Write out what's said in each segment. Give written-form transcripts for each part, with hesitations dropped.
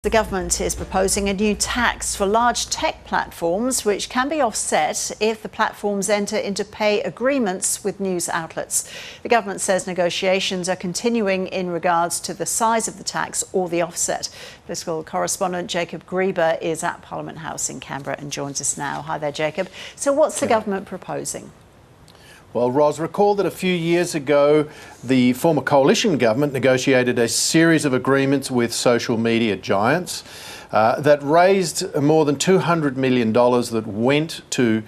The government is proposing a new tax for large tech platforms, which can be offset if the platforms enter into pay agreements with news outlets. The government says negotiations are continuing in regards to the size of the tax or the offset. Political correspondent Jacob Grieber is at Parliament House in Canberra and joins us now. Hi there, Jacob. So what's the government proposing? Well, Ros, recall that a few years ago, the former coalition government negotiated a series of agreements with social media giants that raised more than $200 million that went to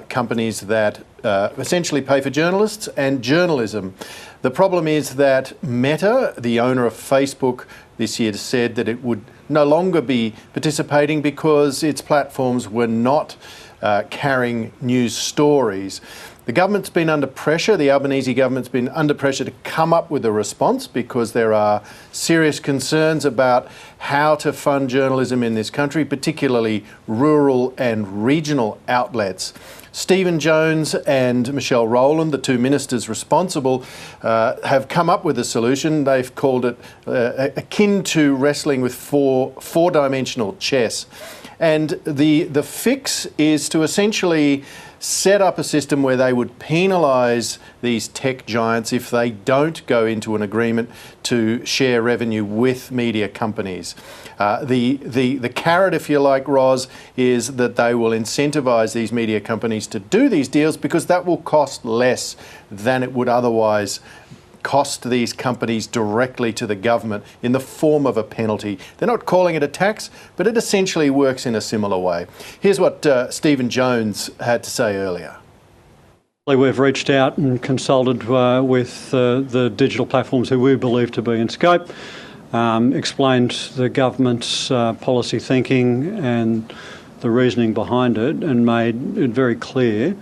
companies that essentially pay for journalists and journalism. The problem is that Meta, the owner of Facebook, this year said that it would no longer be participating because its platforms were not carrying news stories. The government's been under pressure, the Albanese government's been under pressure to come up with a response because there are serious concerns about how to fund journalism in this country, particularly rural and regional outlets. Stephen Jones and Michelle Rowland, the two ministers responsible, have come up with a solution. They've called it akin to wrestling with four-dimensional chess. And the fix is to essentially set up a system where they would penalise these tech giants if they don't go into an agreement to share revenue with media companies. The carrot, if you like, Ros, is that they will incentivise these media companies to do these deals because that will cost less than it would otherwise cost these companies directly to the government in the form of a penalty. They're not calling it a tax, but it essentially works in a similar way. Here's what Stephen Jones had to say earlier. We've reached out and consulted with the digital platforms who we believe to be in scope, explained the government's policy thinking and the reasoning behind it, and made it very clear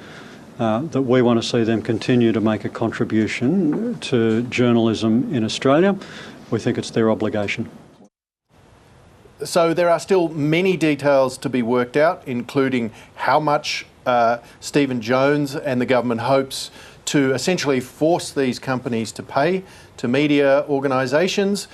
that we want to see them continue to make a contribution to journalism in Australia. We think it's their obligation. So there are still many details to be worked out, including how much Stephen Jones and the government hopes to essentially force these companies to pay to media organisations.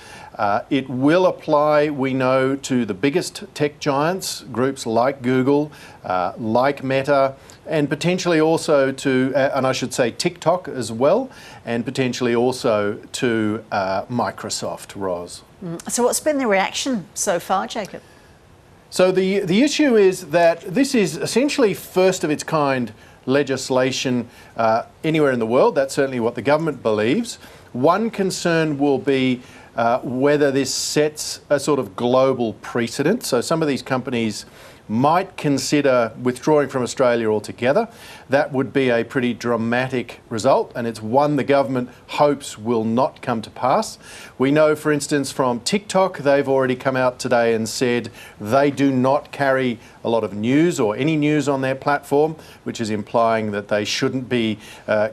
It will apply, we know, to the biggest tech giants, groups like Google, like Meta, and potentially also to, and I should say TikTok as well, and potentially also to Microsoft, Ros. So what's been the reaction so far, Jacob? So the issue is that this is essentially first of its kind legislation anywhere in the world. That's certainly what the government believes. One concern will be whether this sets a sort of global precedent. So some of these companies might consider withdrawing from Australia altogether. That would be a pretty dramatic result, and it's one the government hopes will not come to pass. We know, for instance, from TikTok, they've already come out today and said they do not carry a lot of news or any news on their platform, which is implying that they shouldn't be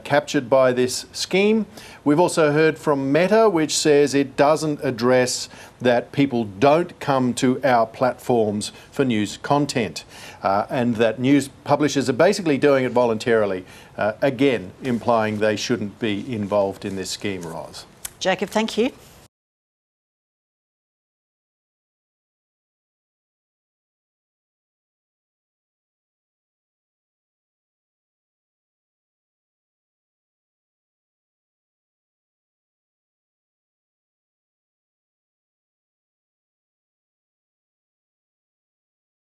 captured by this scheme. We've also heard from Meta, which says it doesn't address that people don't come to our platforms for news content, and that news publishers are basically doing it voluntarily, again implying they shouldn't be involved in this scheme, Ros. Jacob, thank you.